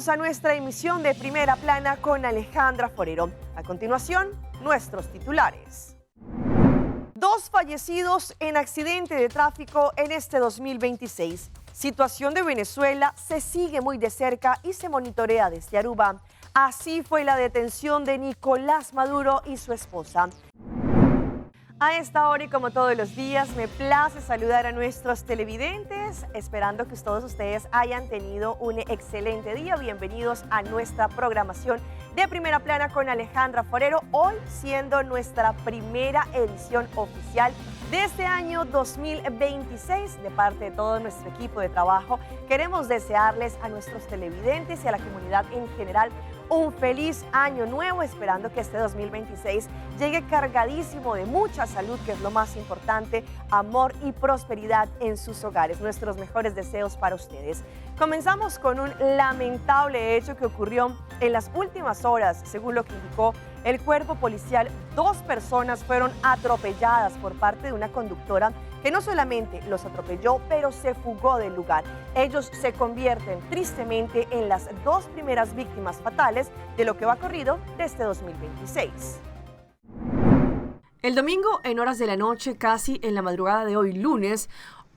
a nuestra emisión de Primera Plana con Alejandra Forero. A continuación, nuestros titulares. 2 fallecidos en accidente de tráfico en este 2026. Situación de Venezuela se sigue muy de cerca y se monitorea desde Aruba. Así fue la detención de Nicolás Maduro y su esposa. A esta hora y como todos los días, me place saludar a nuestros televidentes, esperando que todos ustedes hayan tenido un excelente día. Bienvenidos a nuestra programación de Primera Plana con Alejandra Forero, hoy siendo nuestra primera edición oficial de este año 2026. De parte de todo nuestro equipo de trabajo, queremos desearles a nuestros televidentes y a la comunidad en general un feliz año nuevo, esperando que este 2026 llegue cargadísimo de mucha salud, que es lo más importante, amor y prosperidad en sus hogares. Nuestros mejores deseos para ustedes. Comenzamos con un lamentable hecho que ocurrió en las últimas horas. Según lo que indicó el cuerpo policial, 2 personas fueron atropelladas por parte de una conductora que no solamente los atropelló, pero se fugó del lugar. Ellos se convierten tristemente en las 2 primeras víctimas fatales de lo que va corrido de este 2026. El domingo, en horas de la noche, casi en la madrugada de hoy lunes,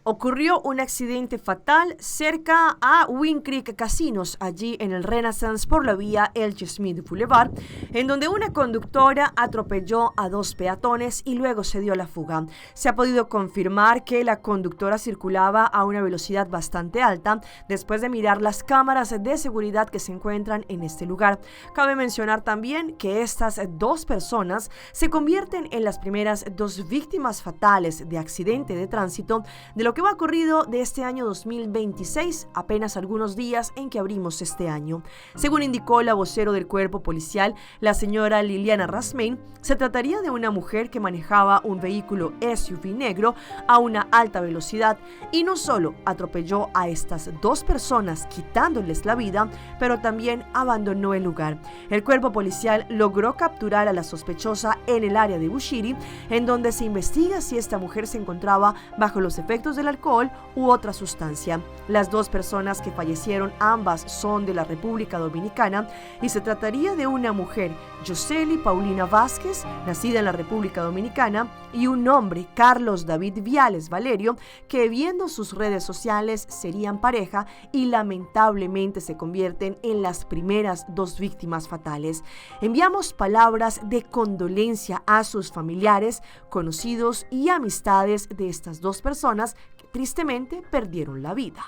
ocurrió un accidente fatal cerca a Wind Creek Casinos, allí en el Renaissance por la vía Elche Smith Boulevard, en donde una conductora atropelló a 2 peatones y luego se dio la fuga. Se ha podido confirmar que la conductora circulaba a una velocidad bastante alta después de mirar las cámaras de seguridad que se encuentran en este lugar. Cabe mencionar también que estas 2 personas se convierten en las primeras 2 víctimas fatales de accidente de tránsito de lo que va corrido de este año 2026, apenas algunos días en que abrimos este año. Según indicó la vocero del cuerpo policial, la señora Liliana Rasmain, se trataría de una mujer que manejaba un vehículo SUV negro a una alta velocidad y no solo atropelló a estas 2 personas quitándoles la vida, pero también abandonó el lugar. El cuerpo policial logró capturar a la sospechosa en el área de Bushiri, en donde se investiga si esta mujer se encontraba bajo los efectos del alcohol u otra sustancia. Las 2 personas que fallecieron, ambas son de la República Dominicana y se trataría de una mujer, Yoseli Paulina Vázquez, nacida en la República Dominicana, y un hombre, Carlos David Viales Valerio, que viendo sus redes sociales serían pareja y lamentablemente se convierten en las primeras 2 víctimas fatales. Enviamos palabras de condolencia a sus familiares, conocidos y amistades de estas 2 personas que tristemente perdieron la vida.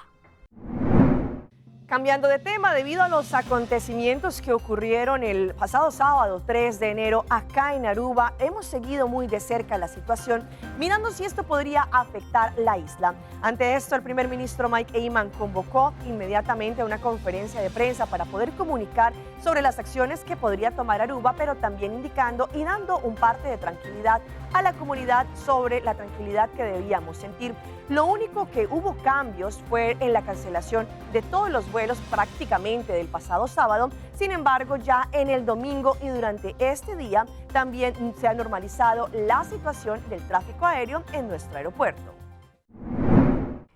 Cambiando de tema, debido a los acontecimientos que ocurrieron el pasado sábado 3 de enero acá en Aruba, hemos seguido muy de cerca la situación, mirando si esto podría afectar la isla. Ante esto, el primer ministro Mike Eyman convocó inmediatamente a una conferencia de prensa para poder comunicar sobre las acciones que podría tomar Aruba, pero también indicando y dando un parte de tranquilidad a la comunidad sobre la tranquilidad que debíamos sentir. Lo único que hubo cambios fue en la cancelación de todos los vuelos prácticamente del pasado sábado. Sin embargo, ya en el domingo y durante este día también se ha normalizado la situación del tráfico aéreo en nuestro aeropuerto.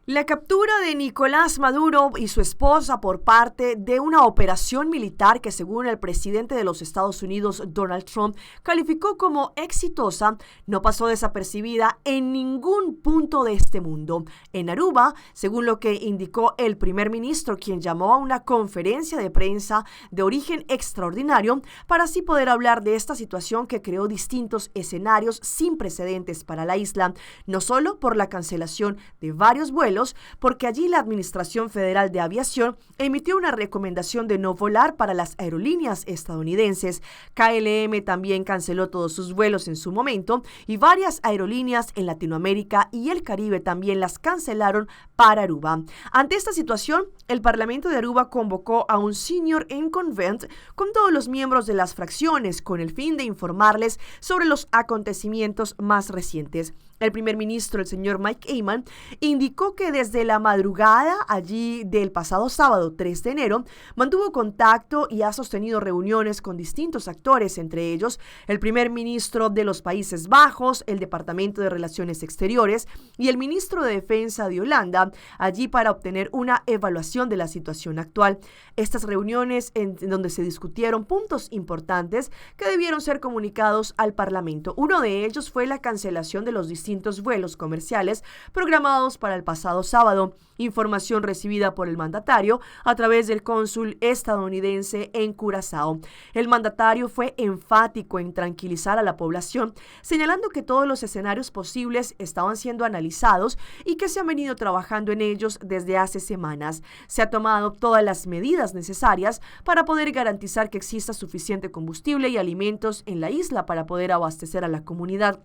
La captura de Nicolás Maduro y su esposa por parte de una operación militar que, según el presidente de los Estados Unidos, Donald Trump, calificó como exitosa, no pasó desapercibida en ningún punto de este mundo. En Aruba, según lo que indicó el primer ministro, quien llamó a una conferencia de prensa de origen extraordinario para así poder hablar de esta situación que creó distintos escenarios sin precedentes para la isla, no solo por la cancelación de varios vuelos, porque allí la Administración Federal de Aviación emitió una recomendación de no volar para las aerolíneas estadounidenses. KLM también canceló todos sus vuelos en su momento y varias aerolíneas en Latinoamérica y el Caribe también las cancelaron para Aruba. Ante esta situación, el Parlamento de Aruba convocó a un Senior en Convent con todos los miembros de las fracciones con el fin de informarles sobre los acontecimientos más recientes. El primer ministro, el señor Mike Eyman, indicó que desde la madrugada allí del pasado sábado 3 de enero mantuvo contacto y ha sostenido reuniones con distintos actores, entre ellos el primer ministro de los Países Bajos, el Departamento de Relaciones Exteriores y el ministro de Defensa de Holanda, allí para obtener una evaluación de la situación actual. Estas reuniones en donde se discutieron puntos importantes que debieron ser comunicados al Parlamento. Uno de ellos fue la cancelación de los distintos vuelos comerciales programados para el pasado sábado, información recibida por el mandatario a través del cónsul estadounidense en Curazao. El mandatario fue enfático en tranquilizar a la población, señalando que todos los escenarios posibles estaban siendo analizados y que se han venido trabajando en ellos desde hace semanas. Se ha tomado todas las medidas necesarias para poder garantizar que exista suficiente combustible y alimentos en la isla para poder abastecer a la comunidad.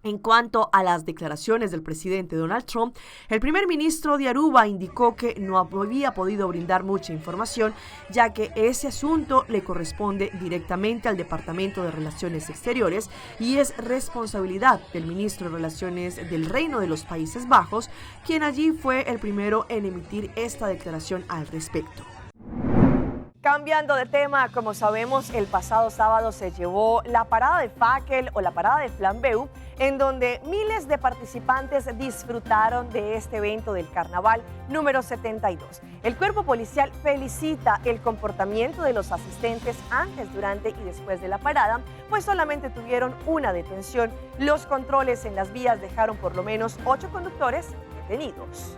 En cuanto a las declaraciones del presidente Donald Trump, el primer ministro de Aruba indicó que no había podido brindar mucha información, ya que ese asunto le corresponde directamente al Departamento de Relaciones Exteriores y es responsabilidad del ministro de Relaciones del Reino de los Países Bajos, quien allí fue el primero en emitir esta declaración al respecto. Cambiando de tema, como sabemos, el pasado sábado se llevó la parada de Fáquel o la parada de Flambéu, en donde miles de participantes disfrutaron de este evento del carnaval número 72. El cuerpo policial felicita el comportamiento de los asistentes antes, durante y después de la parada, pues solamente tuvieron una detención. Los controles en las vías dejaron por lo menos 8 conductores detenidos.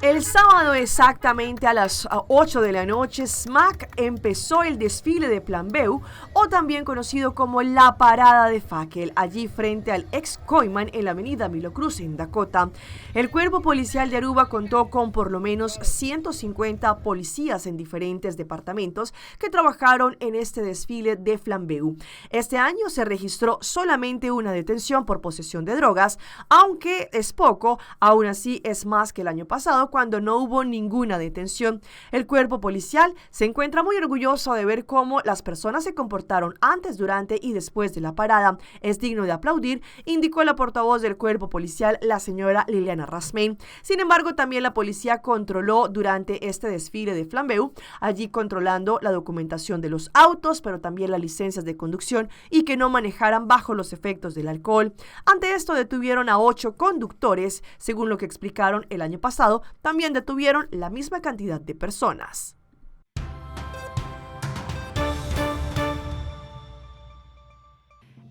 El sábado, exactamente a las 8 de la noche, SMAC empezó el desfile de Flambéu, o también conocido como la Parada de Fáquel, allí frente al ex Coiman en la avenida Milo Cruz, en Dakota. El cuerpo policial de Aruba contó con por lo menos 150 policías en diferentes departamentos que trabajaron en este desfile de Flambéu. Este año se registró solamente una detención por posesión de drogas, aunque es poco, aún así es más que el año pasado, cuando no hubo ninguna detención. El cuerpo policial se encuentra muy orgulloso de ver cómo las personas se comportaron antes, durante y después de la parada. Es digno de aplaudir, indicó la portavoz del cuerpo policial, la señora Liliana Rasmein. Sin embargo, también la policía controló durante este desfile de Flambéu, allí controlando la documentación de los autos, pero también las licencias de conducción y que no manejaran bajo los efectos del alcohol. Ante esto, detuvieron a 8 conductores, según lo que explicaron el año pasado. También detuvieron la misma cantidad de personas.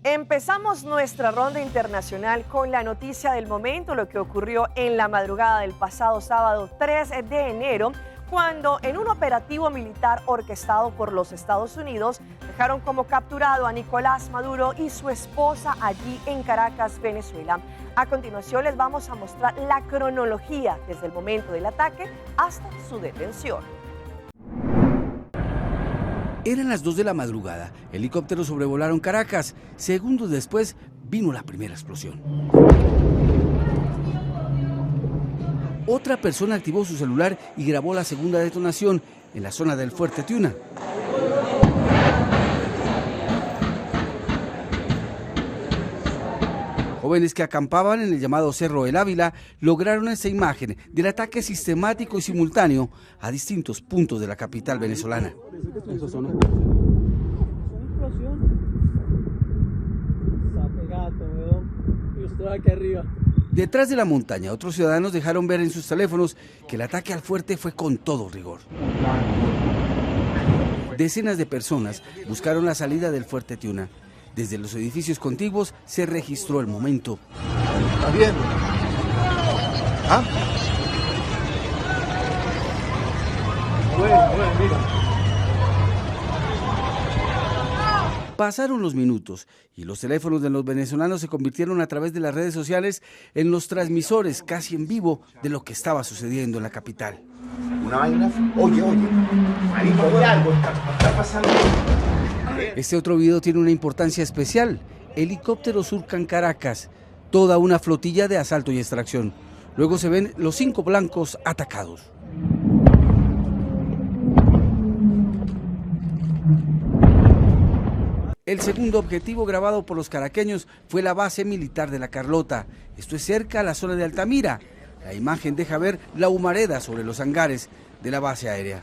Empezamos nuestra ronda internacional con la noticia del momento, lo que ocurrió en la madrugada del pasado sábado 3 de enero, cuando en un operativo militar orquestado por los Estados Unidos dejaron como capturado a Nicolás Maduro y su esposa allí en Caracas, Venezuela. A continuación les vamos a mostrar la cronología desde el momento del ataque hasta su detención. Eran las 2 de la madrugada, helicópteros sobrevolaron Caracas. Segundos después vino la primera explosión. Otra persona activó su celular y grabó la segunda detonación en la zona del Fuerte Tiuna. Jóvenes que acampaban en el llamado Cerro del Ávila lograron esta imagen del ataque sistemático y simultáneo a distintos puntos de la capital venezolana. Detrás de la montaña, otros ciudadanos dejaron ver en sus teléfonos que el ataque al fuerte fue con todo rigor. Decenas de personas buscaron la salida del Fuerte Tiuna. Desde los edificios contiguos se registró el momento. ¿Está bien? ¿Ah? Bueno, mira. Pasaron los minutos y los teléfonos de los venezolanos se convirtieron a través de las redes sociales en los transmisores casi en vivo de lo que estaba sucediendo en la capital. Una vaina, oye, marico, oye algo, está pasando. Este otro video tiene una importancia especial. Helicópteros surcan Caracas, toda una flotilla de asalto y extracción. Luego se ven los 5 blancos atacados. El segundo objetivo grabado por los caraqueños fue la base militar de La Carlota. Esto es cerca a la zona de Altamira. La imagen deja ver la humareda sobre los hangares de la base aérea.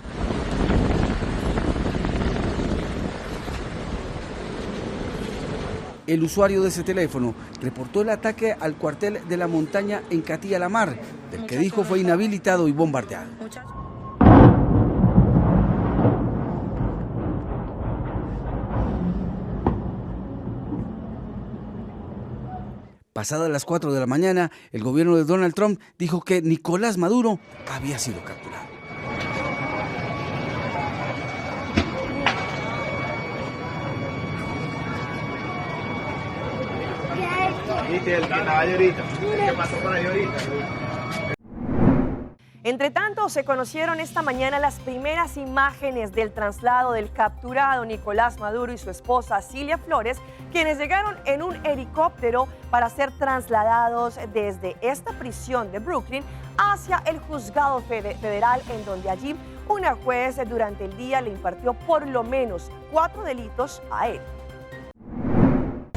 El usuario de ese teléfono reportó el ataque al cuartel de la montaña en Catía-la-Mar, del que dijo fue inhabilitado y bombardeado. Pasadas las 4 de la mañana, el gobierno de Donald Trump dijo que Nicolás Maduro había sido capturado. Entre tanto, se conocieron esta mañana las primeras imágenes del traslado del capturado Nicolás Maduro y su esposa Cilia Flores, quienes llegaron en un helicóptero para ser trasladados desde esta prisión de Brooklyn hacia el juzgado federal, en donde allí una juez durante el día le impartió por lo menos 4 delitos a él.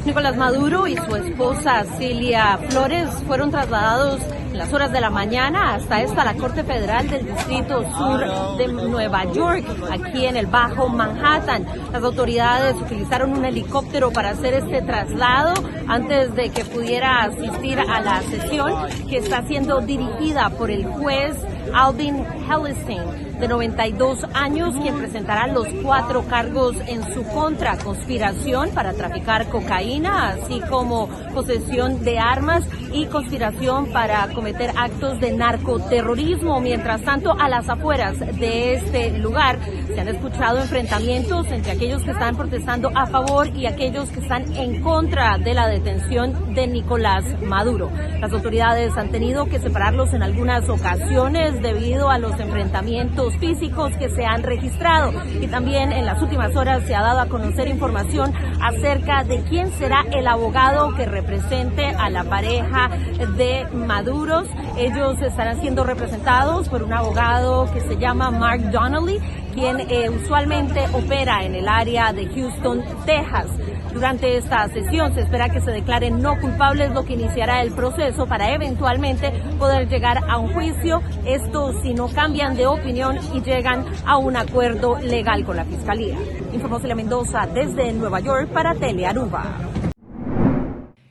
Nicolás Maduro y su esposa Cilia Flores fueron trasladados en las horas de la mañana hasta la Corte Federal del Distrito Sur de Nueva York, aquí en el Bajo Manhattan. Las autoridades utilizaron un helicóptero para hacer este traslado antes de que pudiera asistir a la sesión que está siendo dirigida por el juez Alvin Hellerstein, de 92 años, quien presentará los 4 cargos en su contra: conspiración para traficar cocaína, así como posesión de armas y conspiración para cometer actos de narcoterrorismo. Mientras tanto, a las afueras de este lugar se han escuchado enfrentamientos entre aquellos que están protestando a favor y aquellos que están en contra de la detención de Nicolás Maduro. Las autoridades han tenido que separarlos en algunas ocasiones debido a los enfrentamientos físicos que se han registrado, y también en las últimas horas se ha dado a conocer información acerca de quién será el abogado que represente a la pareja de Maduros. Ellos estarán siendo representados por un abogado que se llama Mark Donnelly, quien usualmente opera en el área de Houston, Texas. Durante esta sesión se espera que se declaren no culpables, lo que iniciará el proceso para eventualmente poder llegar a un juicio. Esto si no cambian de opinión y llegan a un acuerdo legal con la Fiscalía. Informó Celia Mendoza desde Nueva York para Telearuba.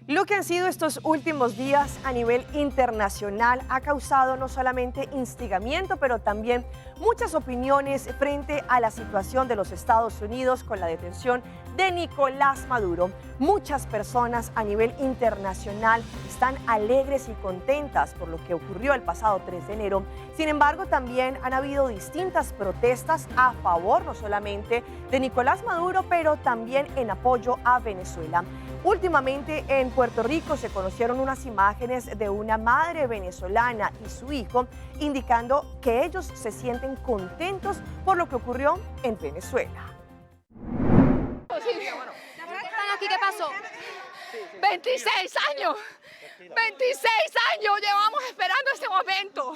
Lo que han sido estos últimos días a nivel internacional ha causado no solamente instigamiento, pero también muchas opiniones frente a la situación de los Estados Unidos con la detención de Nicolás Maduro. Muchas personas a nivel internacional están alegres y contentas por lo que ocurrió el pasado 3 de enero. Sin embargo, también han habido distintas protestas a favor no solamente de Nicolás Maduro, pero también en apoyo a Venezuela. Últimamente en Puerto Rico se conocieron unas imágenes de una madre venezolana y su hijo indicando que ellos se sienten contentos por lo que ocurrió en Venezuela. ¿Están aquí? ¿Qué pasó? 26 años. 26 años llevamos esperando este momento.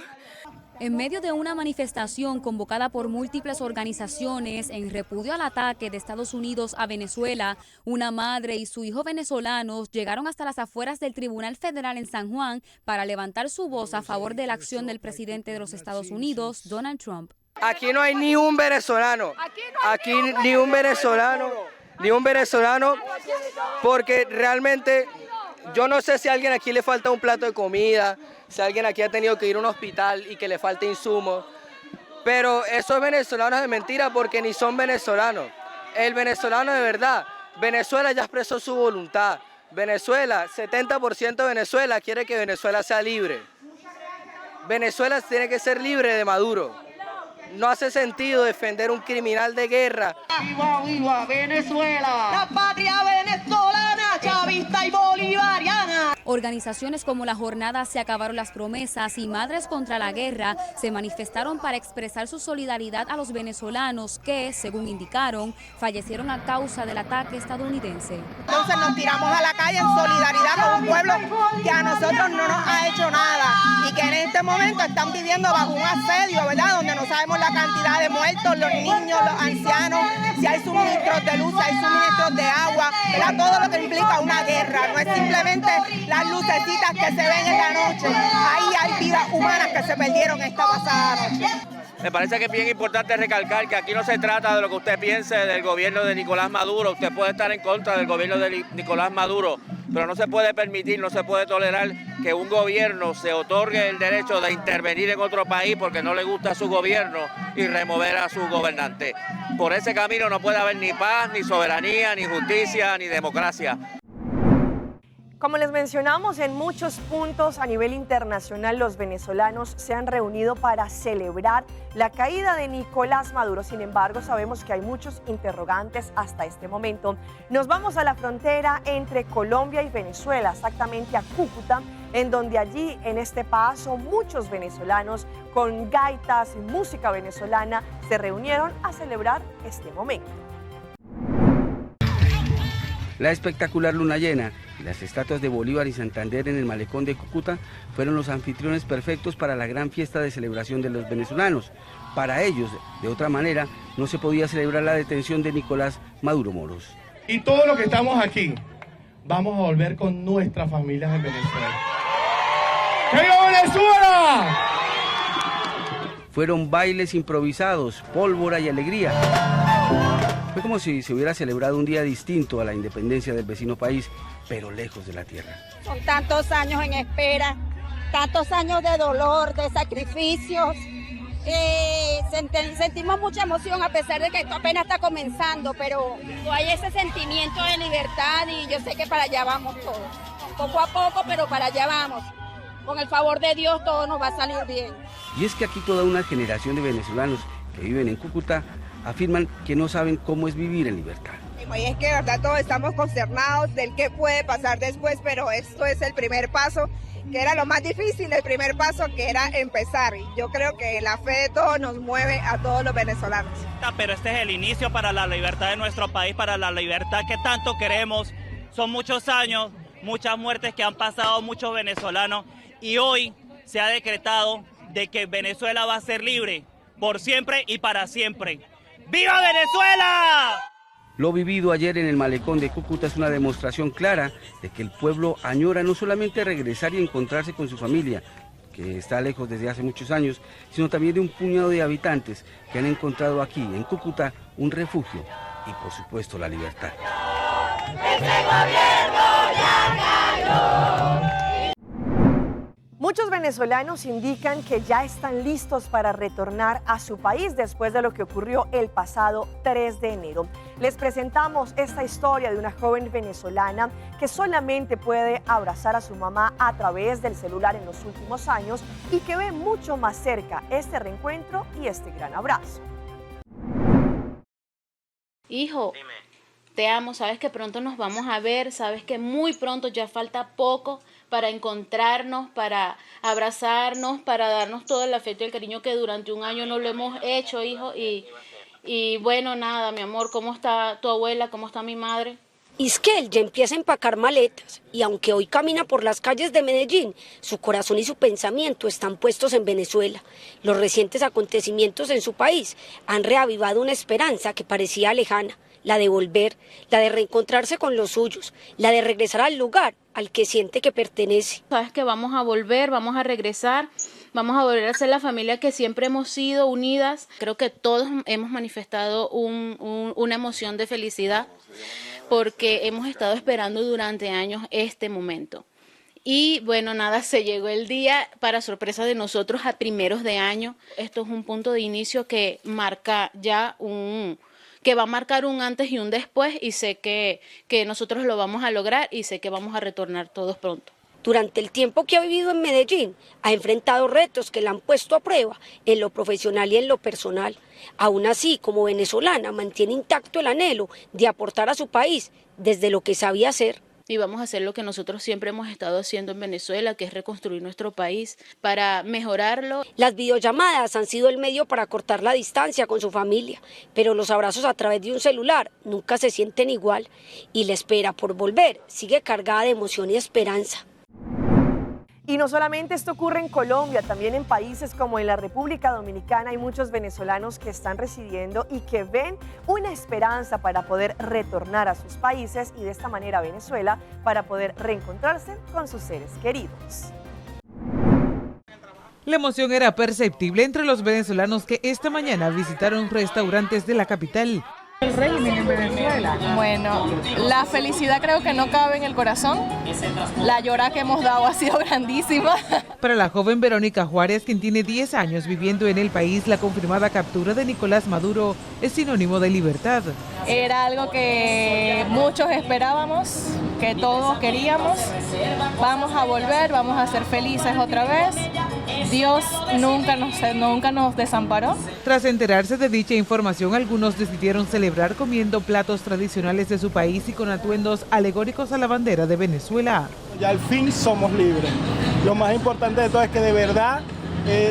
En medio de una manifestación convocada por múltiples organizaciones en repudio al ataque de Estados Unidos a Venezuela, una madre y su hijo venezolanos llegaron hasta las afueras del Tribunal Federal en San Juan para levantar su voz a favor de la acción del presidente de los Estados Unidos, Donald Trump. Aquí no hay ni un venezolano, aquí ni un venezolano, porque realmente yo no sé si a alguien aquí le falta un plato de comida, si alguien aquí ha tenido que ir a un hospital y que le falte insumos, pero esos venezolanos de mentira porque ni son venezolanos. El venezolano de verdad, Venezuela ya expresó su voluntad. Venezuela, 70% de Venezuela quiere que Venezuela sea libre. Venezuela tiene que ser libre de Maduro. No hace sentido defender un criminal de guerra. ¡Viva, viva Venezuela! La patria venezolana, chavista y bolivariana. Organizaciones como la Jornada Se Acabaron las Promesas y Madres contra la Guerra se manifestaron para expresar su solidaridad a los venezolanos que, según indicaron, fallecieron a causa del ataque estadounidense. Entonces nos tiramos a la calle en solidaridad con un pueblo que a nosotros no nos ha hecho nada y que en este momento están viviendo bajo un asedio, ¿verdad? Donde no sabemos la cantidad de muertos, los niños, los ancianos, si hay suministros de luz, si hay suministros de agua, ¿verdad? Todo lo que implica una guerra, no es simplemente las lucecitas que se ven en la noche, ahí hay vidas humanas que se perdieron esta pasada noche. Me parece que es bien importante recalcar que aquí no se trata de lo que usted piense del gobierno de Nicolás Maduro. Usted puede estar en contra del gobierno de Nicolás Maduro, pero no se puede permitir, no se puede tolerar que un gobierno se otorgue el derecho de intervenir en otro país porque no le gusta su gobierno y remover a su gobernante. Por ese camino no puede haber ni paz, ni soberanía, ni justicia, ni democracia. Como les mencionamos, en muchos puntos a nivel internacional los venezolanos se han reunido para celebrar la caída de Nicolás Maduro. Sin embargo, sabemos que hay muchos interrogantes hasta este momento. Nos vamos a la frontera entre Colombia y Venezuela, exactamente a Cúcuta, en donde allí en este paso muchos venezolanos con gaitas y música venezolana se reunieron a celebrar este momento. La espectacular luna llena y las estatuas de Bolívar y Santander en el malecón de Cúcuta fueron los anfitriones perfectos para la gran fiesta de celebración de los venezolanos. Para ellos, de otra manera, no se podía celebrar la detención de Nicolás Maduro Moros. Y todos los que estamos aquí, vamos a volver con nuestras familias en Venezuela. ¡Viva Venezuela! Fueron bailes improvisados, pólvora y alegría. Fue como si se hubiera celebrado un día distinto a la independencia del vecino país, pero lejos de la tierra. Son tantos años en espera, tantos años de dolor, de sacrificios. Sentimos mucha emoción a pesar de que esto apenas está comenzando, pero hay ese sentimiento de libertad y yo sé que para allá vamos todos. Poco a poco, pero para allá vamos. Con el favor de Dios todo nos va a salir bien. Y es que aquí toda una generación de venezolanos que viven en Cúcuta afirman que no saben cómo es vivir en libertad. Y es que de verdad todos estamos consternados del qué puede pasar después, pero esto es el primer paso, que era lo más difícil, el primer paso que era empezar. Y yo creo que la fe de todos nos mueve a todos los venezolanos. Pero este es el inicio para la libertad de nuestro país, para la libertad que tanto queremos. Son muchos años, muchas muertes que han pasado muchos venezolanos y hoy se ha decretado de que Venezuela va a ser libre por siempre y para siempre. ¡Viva Venezuela! Lo vivido ayer en el malecón de Cúcuta es una demostración clara de que el pueblo añora no solamente regresar y encontrarse con su familia, que está lejos desde hace muchos años, sino también de un puñado de habitantes que han encontrado aquí, en Cúcuta, un refugio y, por supuesto, la libertad. ¡Ese gobierno ya cayó! Muchos venezolanos indican que ya están listos para retornar a su país después de lo que ocurrió el pasado 3 de enero. Les presentamos esta historia de una joven venezolana que solamente puede abrazar a su mamá a través del celular en los últimos años y que ve mucho más cerca este reencuentro y este gran abrazo. Hijo, te amo, sabes que pronto nos vamos a ver, sabes que muy pronto, ya falta poco para encontrarnos, para abrazarnos, para darnos todo el afecto y el cariño que durante un año no lo hemos hecho, hijo. Y bueno, nada, mi amor, ¿cómo está tu abuela? ¿Cómo está mi madre? Isquel ya empieza a empacar maletas y aunque hoy camina por las calles de Medellín, su corazón y su pensamiento están puestos en Venezuela. Los recientes acontecimientos en su país han reavivado una esperanza que parecía lejana, la de volver, la de reencontrarse con los suyos, la de regresar al lugar al que siente que pertenece. Sabes que vamos a volver, vamos a regresar, vamos a volver a ser la familia que siempre hemos sido, unidas. Creo que todos hemos manifestado una emoción de felicidad porque hemos estado esperando durante años este momento. Y bueno, nada, se llegó el día para sorpresa de nosotros a primeros de año. Esto es un punto de inicio que marca ya que va a marcar un antes y un después y sé que nosotros lo vamos a lograr y sé que vamos a retornar todos pronto. Durante el tiempo que ha vivido en Medellín, ha enfrentado retos que la han puesto a prueba en lo profesional y en lo personal. Aún así, como venezolana, mantiene intacto el anhelo de aportar a su país desde lo que sabía hacer. Y vamos a hacer lo que nosotros siempre hemos estado haciendo en Venezuela, que es reconstruir nuestro país para mejorarlo. Las videollamadas han sido el medio para cortar la distancia con su familia, pero los abrazos a través de un celular nunca se sienten igual y la espera por volver sigue cargada de emoción y esperanza. Y no solamente esto ocurre en Colombia, también en países como en la República Dominicana hay muchos venezolanos que están residiendo y que ven una esperanza para poder retornar a sus países y de esta manera a Venezuela para poder reencontrarse con sus seres queridos. La emoción era perceptible entre los venezolanos que esta mañana visitaron restaurantes de la capital. El régimen en Venezuela. Bueno, la felicidad creo que no cabe en el corazón. La llorada que hemos dado ha sido grandísima. Para la joven Verónica Juárez, quien tiene 10 años viviendo en el país, la confirmada captura de Nicolás Maduro es sinónimo de libertad. Era algo que muchos esperábamos, que todos queríamos. Vamos a volver, vamos a ser felices otra vez. Dios nunca nos desamparó. Tras enterarse de dicha información, algunos decidieron celebrar comiendo platos tradicionales de su país y con atuendos alegóricos a la bandera de Venezuela. Ya al fin somos libres. Lo más importante de todo es que de verdad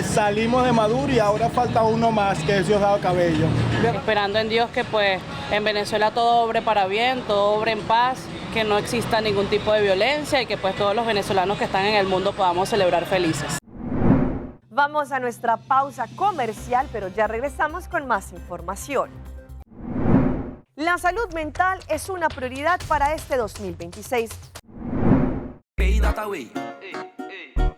salimos de Maduro y ahora falta uno más, que es Diosdado Cabello. Esperando en Dios que pues en Venezuela todo obre para bien, todo obre en paz, que no exista ningún tipo de violencia y que pues todos los venezolanos que están en el mundo podamos celebrar felices. Vamos a nuestra pausa comercial, pero ya regresamos con más información. La salud mental es una prioridad para este 2026. Pay.Away.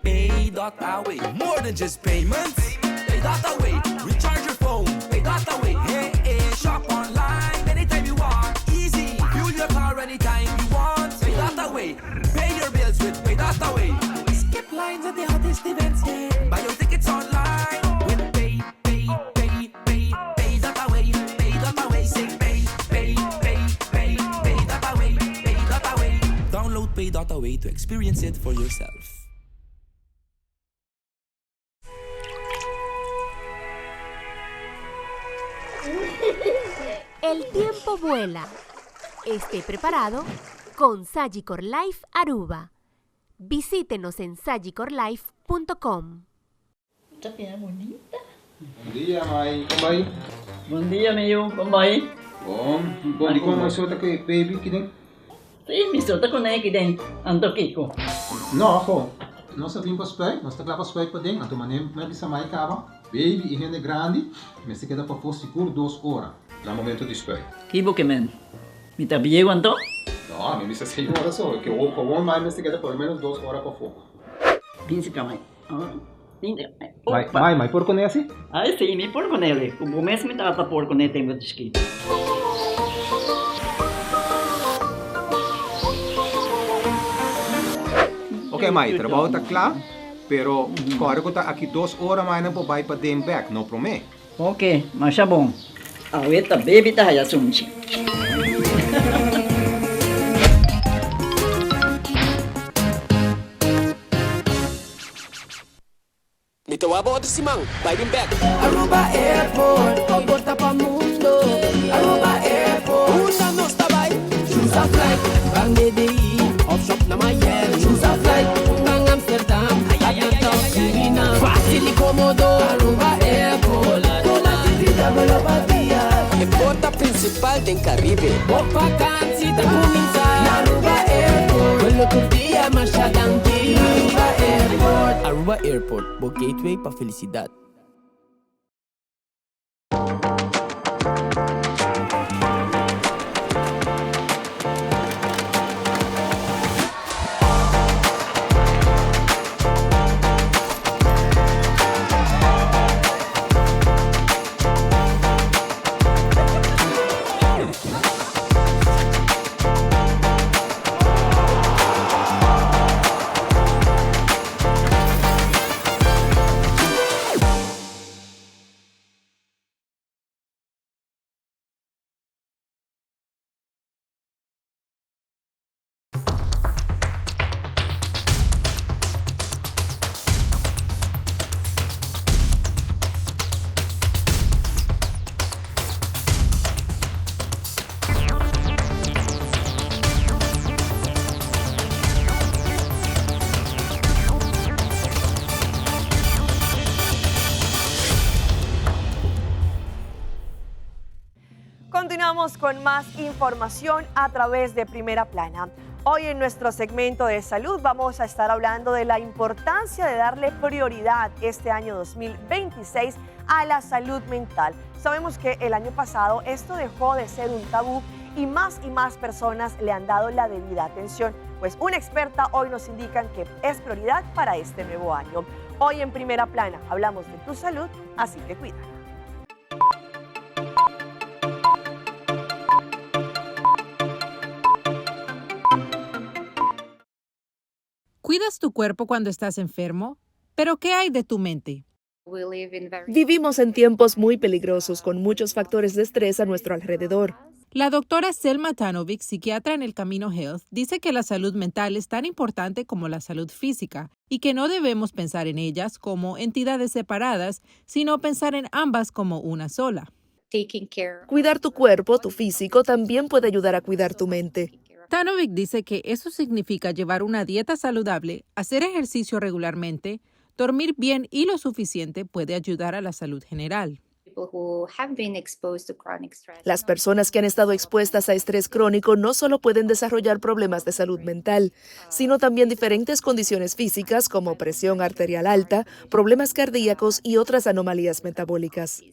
Pay.Away. More than just payments. Pay.Away. Recharge your phone. Pay.Away. Hey, shop online anytime you want. Easy. Fuel your car anytime you want. Pay.Away. Pay your bills with Pay.Away. Skip lines at the hottest events. Buy your tickets online with Pay.Away. Pay.Away. Say Pay.Away. Download Pay.Away to experience it for yourself. El tiempo vuela. Esté preparado con Sagicor Life Aruba. Visítenos en sagicorlife.com. Esta piedra bonita. Bom dia, mãe. Como vai? Bom dia, meu. Como vai? Bom dia, como você está aqui, baby, aqui dentro? Sim, me solta com aqui dentro. Ando Kiko. Não, pô. Nós vimos para os pés, nós estamos para os pés para dentro. Então, mané, bisa mais cava. Baby, e rende grande, mas se queda para for seguro 2 horas. No momento de espera. Kibo que men. Me tá bien quanto? No, a mí me dice 6 horas solo, que o mais se queda por lo menos 2 horas para fogo. Pince camay. Mai, por con esse? Ah, sim, me por con ele. O começo me tava por con ele tempo de esquito. Ok, Mai, trabalho está claro, pero agora que está aqui 2 horas mais não pode ir para dentro back, não promete? Ok, mas tá bom. Ahorita baby tá já sunchi. Mito wabo de Simão, biting back. Aruba Airport, comporta pa mundo. Aruba Airport, usa nos tabay. Choose a flight, bang DDI, off shop na Miami. Choose a flight, bang Amsterdam, Atlanta, Suriname. Fácil y cómodo, Aruba Airport. Con la actividad de la batía. Porta principal del Caribe. Por vacancy, te comienza. Aruba Airport, vuelo tu día más tranquilo. Aruba Airport. Aruba Airport, bo gateway pa felicidad. Continuamos con más información a través de Primera Plana. Hoy en nuestro segmento de salud vamos a estar hablando de la importancia de darle prioridad este año 2026 a la salud mental. Sabemos que el año pasado esto dejó de ser un tabú y más personas le han dado la debida atención. Pues una experta hoy nos indica que es prioridad para este nuevo año. Hoy en Primera Plana hablamos de tu salud, así que cuídala. ¿Cuidas tu cuerpo cuando estás enfermo? ¿Pero qué hay de tu mente? Vivimos en tiempos muy peligrosos con muchos factores de estrés a nuestro alrededor. La doctora Selma Tanovic, psiquiatra en el Camino Health, dice que la salud mental es tan importante como la salud física y que no debemos pensar en ellas como entidades separadas, sino pensar en ambas como una sola. Cuidar tu cuerpo, tu físico, también puede ayudar a cuidar tu mente. Tanovic dice que eso significa llevar una dieta saludable, hacer ejercicio regularmente, dormir bien y lo suficiente puede ayudar a la salud general. Las personas que han estado expuestas a estrés crónico no solo pueden desarrollar problemas de salud mental, sino también diferentes condiciones físicas como presión arterial alta, problemas cardíacos y otras anomalías metabólicas.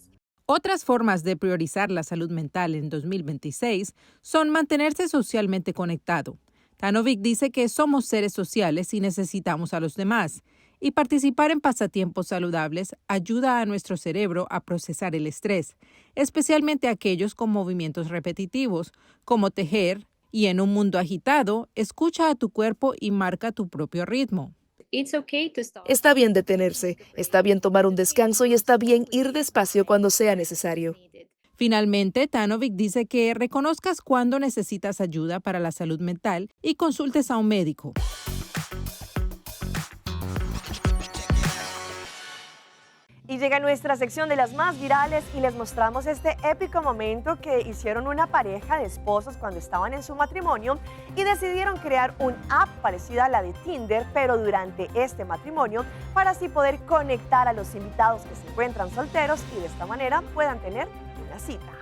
Otras formas de priorizar la salud mental en 2026 son mantenerse socialmente conectado. Tanovic dice que somos seres sociales y necesitamos a los demás, y participar en pasatiempos saludables ayuda a nuestro cerebro a procesar el estrés, especialmente aquellos con movimientos repetitivos, como tejer, y en un mundo agitado, escucha a tu cuerpo y marca tu propio ritmo. Está bien detenerse, está bien tomar un descanso y está bien ir despacio cuando sea necesario. Finalmente, Tanovic dice que reconozcas cuándo necesitas ayuda para la salud mental y consultes a un médico. Y llega nuestra sección de las más virales y les mostramos este épico momento que hicieron una pareja de esposos cuando estaban en su matrimonio y decidieron crear un app parecida a la de Tinder, pero durante este matrimonio, para así poder conectar a los invitados que se encuentran solteros y de esta manera puedan tener una cita.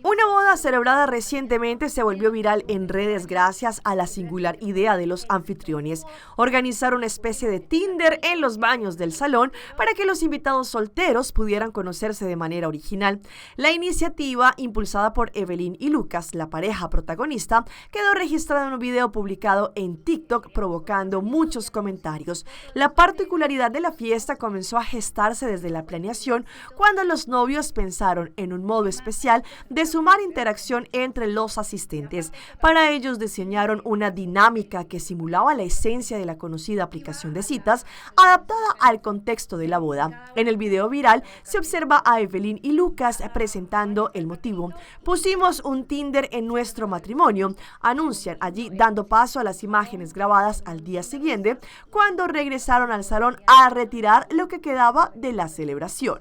Una boda celebrada recientemente se volvió viral en redes gracias a la singular idea de los anfitriones: organizar una especie de Tinder en los baños del salón para que los invitados solteros pudieran conocerse de manera original. La iniciativa, impulsada por Evelyn y Lucas, la pareja protagonista, quedó registrada en un video publicado en TikTok, provocando muchos comentarios. La particularidad de la fiesta comenzó a gestarse desde la planeación, cuando los novios pensaron en un modo especial de sumar interacción entre los asistentes. Para ellos diseñaron una dinámica que simulaba la esencia de la conocida aplicación de citas, adaptada al contexto de la boda. En el video viral se observa a Evelyn y Lucas presentando el motivo. Pusimos un Tinder en nuestro matrimonio, anuncian allí, dando paso a las imágenes grabadas al día siguiente, cuando regresaron al salón a retirar lo que quedaba de la celebración.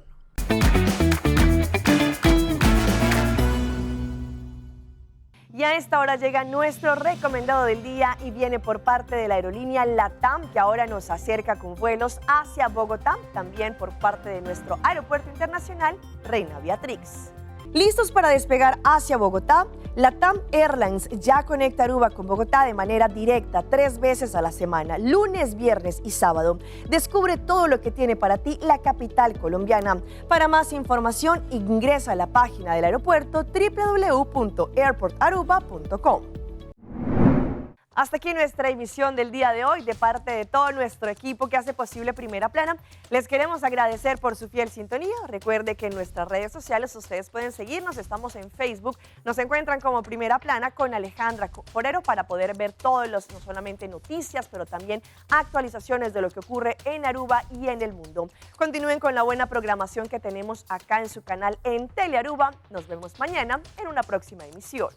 Y a esta hora llega nuestro recomendado del día y viene por parte de la aerolínea LATAM, que ahora nos acerca con vuelos hacia Bogotá, también por parte de nuestro aeropuerto internacional Reina Beatrix. ¿Listos para despegar hacia Bogotá? LATAM Airlines ya conecta Aruba con Bogotá de manera directa 3 veces a la semana, lunes, viernes y sábado. Descubre todo lo que tiene para ti la capital colombiana. Para más información, ingresa a la página del aeropuerto www.airportaruba.com. Hasta aquí nuestra emisión del día de hoy. De parte de todo nuestro equipo que hace posible Primera Plana, les queremos agradecer por su fiel sintonía. Recuerde que en nuestras redes sociales ustedes pueden seguirnos. Estamos en Facebook, nos encuentran como Primera Plana con Alejandra Forero, para poder ver todos los, no solamente noticias, pero también actualizaciones de lo que ocurre en Aruba y en el mundo. Continúen con la buena programación que tenemos acá en su canal en Telearuba. Nos vemos mañana en una próxima emisión.